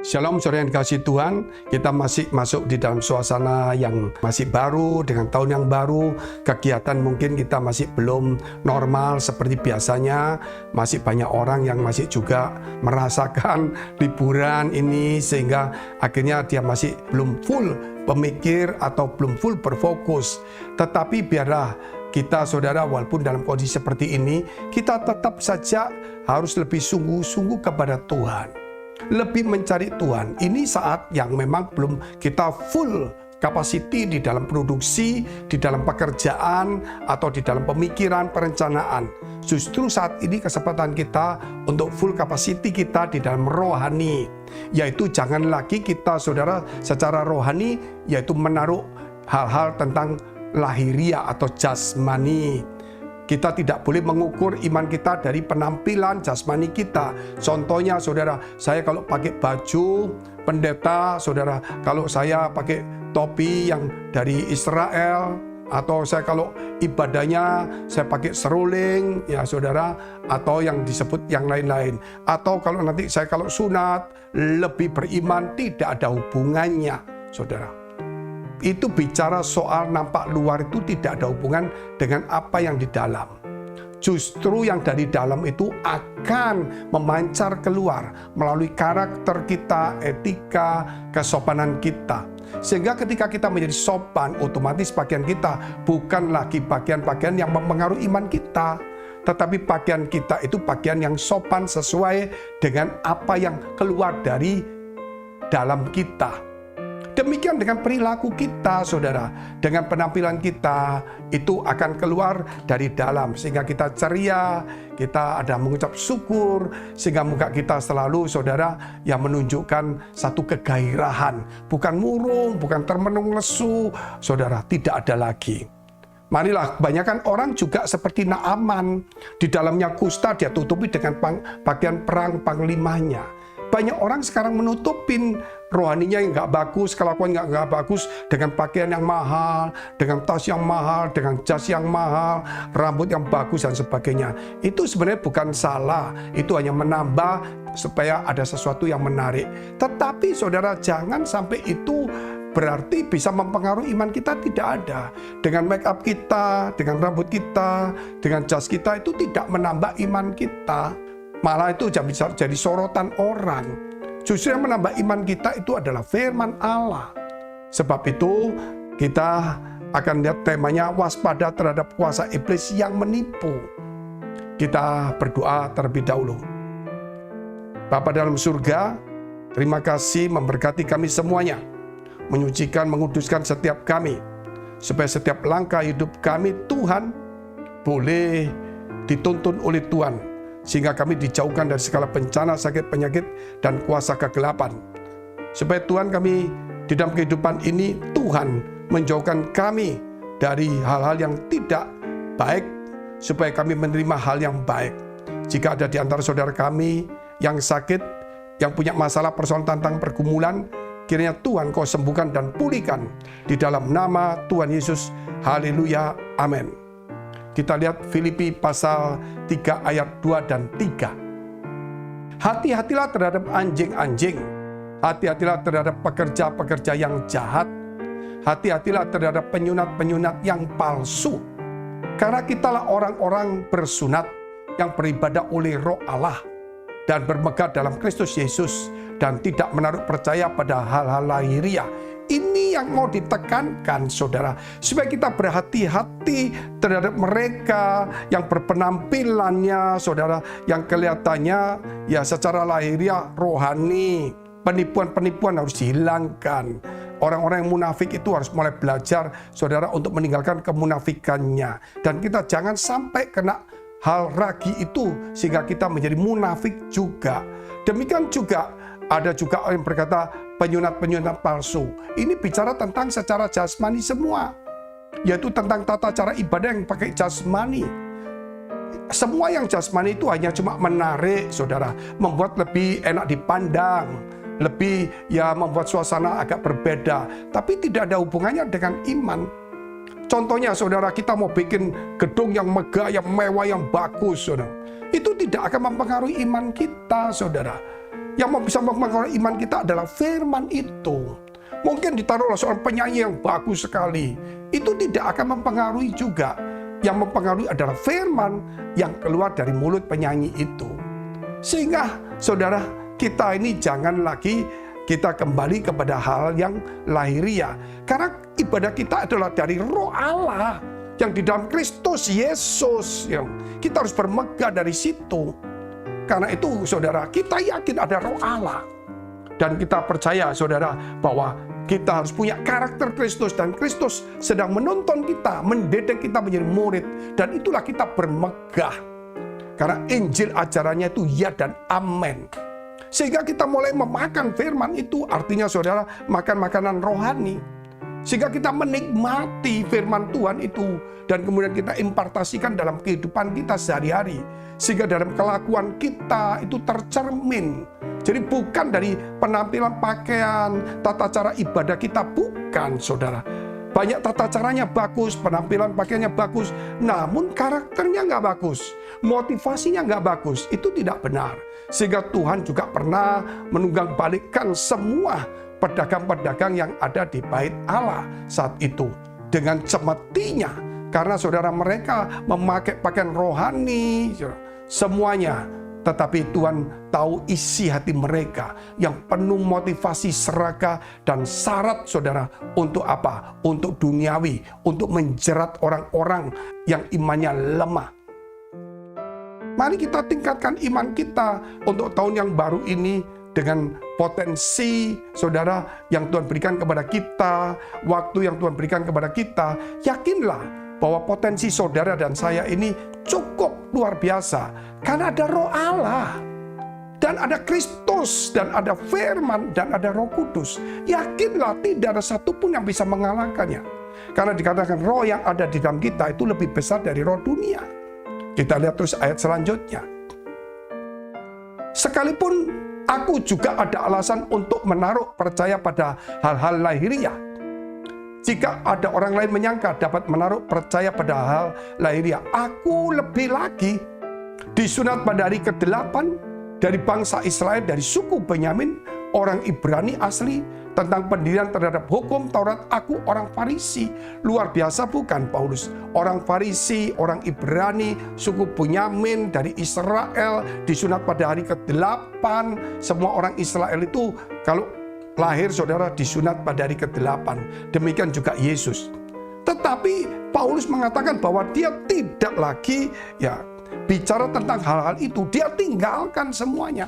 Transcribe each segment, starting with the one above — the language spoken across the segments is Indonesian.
Shalom saudara yang dikasihi Tuhan, kita masih masuk di dalam suasana yang masih baru, dengan tahun yang baru. Kegiatan mungkin kita masih belum normal seperti biasanya. Masih banyak orang yang masih juga merasakan liburan ini, sehingga akhirnya dia masih belum full pemikir atau belum full berfokus. Tetapi biarlah kita saudara, walaupun dalam kondisi seperti ini, kita tetap saja harus lebih sungguh-sungguh kepada Tuhan. Lebih mencari Tuhan. Ini saat yang memang belum kita full capacity di dalam produksi, di dalam pekerjaan, atau di dalam pemikiran, perencanaan. Justru saat ini kesempatan kita untuk full capacity kita di dalam rohani. Yaitu jangan lagi kita saudara secara rohani, yaitu menaruh hal-hal tentang lahiriah atau jasmani. Kita tidak boleh mengukur iman kita dari penampilan jasmani kita. Contohnya saudara, saya kalau pakai baju pendeta, saudara, kalau saya pakai topi yang dari Israel, atau saya kalau ibadahnya saya pakai seruling, ya saudara, atau yang disebut yang lain-lain. Atau kalau nanti saya kalau sunat, lebih beriman, tidak ada hubungannya, saudara. Itu bicara soal nampak luar itu tidak ada hubungan dengan apa yang di dalam. Justru yang dari dalam itu akan memancar keluar melalui karakter kita, etika, kesopanan kita. Sehingga ketika kita menjadi sopan, otomatis pakaian kita bukan lagi pakaian-pakaian yang mempengaruhi iman kita. Tetapi pakaian kita itu pakaian yang sopan sesuai dengan apa yang keluar dari dalam kita. Demikian dengan perilaku kita, saudara. Dengan penampilan kita, itu akan keluar dari dalam. Sehingga kita ceria, kita ada mengucap syukur. Sehingga muka kita selalu, saudara, yang menunjukkan satu kegairahan. Bukan murung, bukan termenung lesu. Saudara, tidak ada lagi. Marilah, kebanyakan orang juga seperti Naaman. Di dalamnya kusta, dia tutupi dengan pakaian perang panglimanya. Banyak orang sekarang menutupin rohaninya yang nggak bagus, kelakuan nggak bagus dengan pakaian yang mahal, dengan tas yang mahal, dengan jas yang mahal, rambut yang bagus dan sebagainya. Itu sebenarnya bukan salah, itu hanya menambah supaya ada sesuatu yang menarik. Tetapi saudara, jangan sampai itu berarti bisa mempengaruhi iman kita, tidak ada. Dengan make up kita, dengan rambut kita, dengan jas kita, itu tidak menambah iman kita. Malah itu jadi sorotan orang. Justru yang menambah iman kita itu adalah firman Allah. Sebab itu kita akan lihat temanya waspada terhadap kuasa iblis yang menipu. Kita berdoa terlebih dahulu. Bapa dalam surga, terima kasih memberkati kami semuanya. Menyucikan, menguduskan setiap kami. Supaya setiap langkah hidup kami Tuhan boleh dituntun oleh Tuhan. Sehingga kami dijauhkan dari segala bencana, sakit, penyakit, dan kuasa kegelapan. Supaya Tuhan kami di dalam kehidupan ini, Tuhan menjauhkan kami dari hal-hal yang tidak baik, supaya kami menerima hal yang baik. Jika ada di antara saudara kami yang sakit, yang punya masalah persoalan tentang pergumulan, kiranya Tuhan kau sembuhkan dan pulihkan. Di dalam nama Tuhan Yesus, haleluya, amin. Kita lihat Filipi pasal 3 ayat 2 dan 3. Hati-hatilah terhadap anjing-anjing. Hati-hatilah terhadap pekerja-pekerja yang jahat. Hati-hatilah terhadap penyunat-penyunat yang palsu. Karena kitalah orang-orang bersunat yang beribadah oleh Roh Allah dan bermegah dalam Kristus Yesus dan tidak menaruh percaya pada hal-hal lahiriah. Ini yang mau ditekankan, saudara, supaya kita berhati-hati terhadap mereka yang berpenampilannya, saudara, yang kelihatannya ya secara lahiriah rohani. Penipuan-penipuan harus dihilangkan. Orang-orang yang munafik itu harus mulai belajar, saudara, untuk meninggalkan kemunafikannya. Dan kita jangan sampai kena hal ragi itu sehingga kita menjadi munafik juga. Demikian juga ada juga yang berkata penyunat-penyunat palsu. Ini bicara tentang secara jasmani semua. Yaitu tentang tata cara ibadah yang pakai jasmani. Semua yang jasmani itu hanya cuma menarik, saudara. Membuat lebih enak dipandang. Lebih ya membuat suasana agak berbeda. Tapi tidak ada hubungannya dengan iman. Contohnya saudara, kita mau bikin gedung yang megah, yang mewah, yang bagus, saudara. Itu tidak akan mempengaruhi iman kita, saudara. Yang bisa mempengaruhi iman kita adalah firman itu. Mungkin ditaruh oleh seorang penyanyi yang bagus sekali, itu tidak akan mempengaruhi juga. Yang mempengaruhi adalah firman yang keluar dari mulut penyanyi itu. Sehingga saudara, kita ini jangan lagi kita kembali kepada hal yang lahiriah. Karena ibadah kita adalah dari Roh Allah yang di dalam Kristus Yesus. Kita harus bermegah dari situ. Karena itu saudara, kita yakin ada Roh Allah. Dan kita percaya saudara bahwa kita harus punya karakter Kristus. Dan Kristus sedang menuntun kita, mendidik kita menjadi murid. Dan itulah kita bermegah. Karena Injil ajarannya itu ya dan amin. Sehingga kita mulai memakan firman itu, artinya saudara makan makanan rohani. Sehingga kita menikmati firman Tuhan itu dan kemudian kita impartasikan dalam kehidupan kita sehari-hari. Sehingga dalam kelakuan kita itu tercermin. Jadi bukan dari penampilan pakaian, tata cara ibadah kita, bukan saudara. Banyak tata caranya bagus, penampilan pakaiannya bagus, namun karakternya nggak bagus, motivasinya nggak bagus, itu tidak benar. Sehingga Tuhan juga pernah menunggang balikkan semua pedagang-pedagang yang ada di bait Allah saat itu dengan cemetinya, karena saudara mereka memakai pakaian rohani semuanya. Tetapi Tuhan tahu isi hati mereka yang penuh motivasi serakah dan syarat saudara untuk apa? Untuk duniawi, untuk menjerat orang-orang yang imannya lemah. Mari kita tingkatkan iman kita untuk tahun yang baru ini dengan potensi saudara yang Tuhan berikan kepada kita, waktu yang Tuhan berikan kepada kita. Yakinlah bahwa potensi saudara dan saya ini cukup luar biasa. Karena ada Roh Allah, dan ada Kristus, dan ada firman, dan ada Roh Kudus. Yakinlah tidak ada satupun yang bisa mengalahkannya. Karena dikatakan roh yang ada di dalam kita itu lebih besar dari roh dunia. Kita lihat terus ayat selanjutnya. Sekalipun aku juga ada alasan untuk menaruh percaya pada hal-hal lahiriah. Jika ada orang lain menyangka dapat menaruh percaya pada hal lahiriah, aku lebih lagi disunat pada hari ke-8 dari bangsa Israel, dari suku Benyamin, orang Ibrani asli, tentang pendirian terhadap hukum Taurat, aku orang Farisi. Luar biasa bukan Paulus? Orang Farisi, orang Ibrani, suku Benyamin, dari Israel, disunat pada hari ke-8. Semua orang Israel itu kalau lahir saudara disunat pada hari ke-8. Demikian juga Yesus. Tetapi Paulus mengatakan bahwa dia tidak lagi bicara tentang hal-hal itu. Dia tinggalkan semuanya.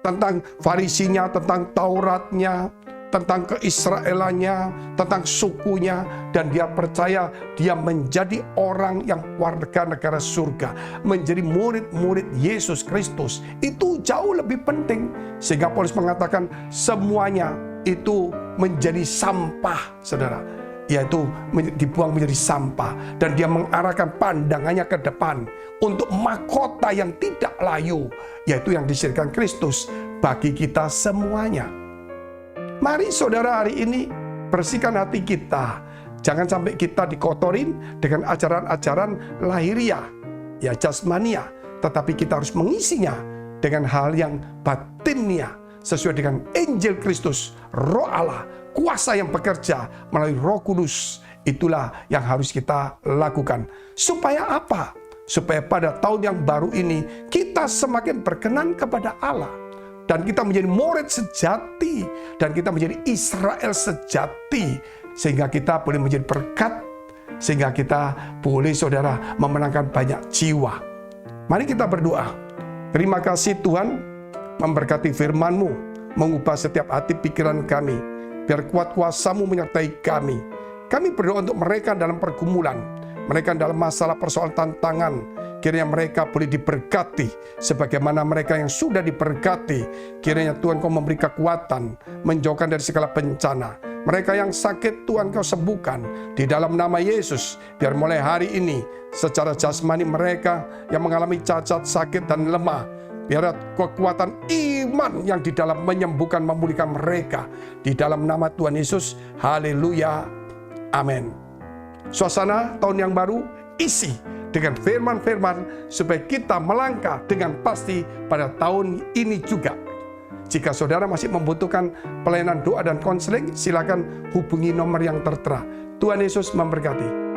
Tentang Farisinya, tentang Tauratnya, tentang keisraelannya, tentang sukunya. Dan dia percaya dia menjadi orang yang warga negara surga, menjadi murid-murid Yesus Kristus. Itu jauh lebih penting. Sehingga Paulus mengatakan semuanya itu menjadi sampah, saudara. Yaitu dibuang menjadi sampah. Dan dia mengarahkan pandangannya ke depan untuk mahkota yang tidak layu, yaitu yang disediakan Kristus bagi kita semuanya. Mari saudara hari ini bersihkan hati kita. Jangan sampai kita dikotorin dengan ajaran-ajaran lahiriah, jasmania. Tetapi kita harus mengisinya dengan hal yang batinnya, sesuai dengan Injil Kristus, Roh Allah, kuasa yang bekerja melalui Roh Kudus. Itulah yang harus kita lakukan. Supaya apa? Supaya pada tahun yang baru ini kita semakin berkenan kepada Allah. Dan kita menjadi murid sejati. Dan kita menjadi Israel sejati. Sehingga kita boleh menjadi berkat. Sehingga kita boleh saudara memenangkan banyak jiwa. Mari kita berdoa. Terima kasih Tuhan, memberkati firman-Mu, mengubah setiap hati pikiran kami. Biar kuat kuasa-Mu menyertai kami. Kami berdoa untuk mereka dalam pergumulan, mereka dalam masalah persoalan tantangan. Kiranya mereka boleh diberkati sebagaimana mereka yang sudah diberkati. Kiranya Tuhan Kau memberi kekuatan, menjauhkan dari segala bencana. Mereka yang sakit Tuhan Kau sembuhkan di dalam nama Yesus. Biar mulai hari ini secara jasmani mereka yang mengalami cacat, sakit dan lemah, biar kekuatan iman yang di dalam menyembuhkan, memulihkan mereka. Di dalam nama Tuhan Yesus. Haleluya. Amin. Suasana tahun yang baru isi dengan firman-firman supaya kita melangkah dengan pasti pada tahun ini juga. Jika saudara masih membutuhkan pelayanan doa dan konseling, silakan hubungi nomor yang tertera. Tuhan Yesus memberkati.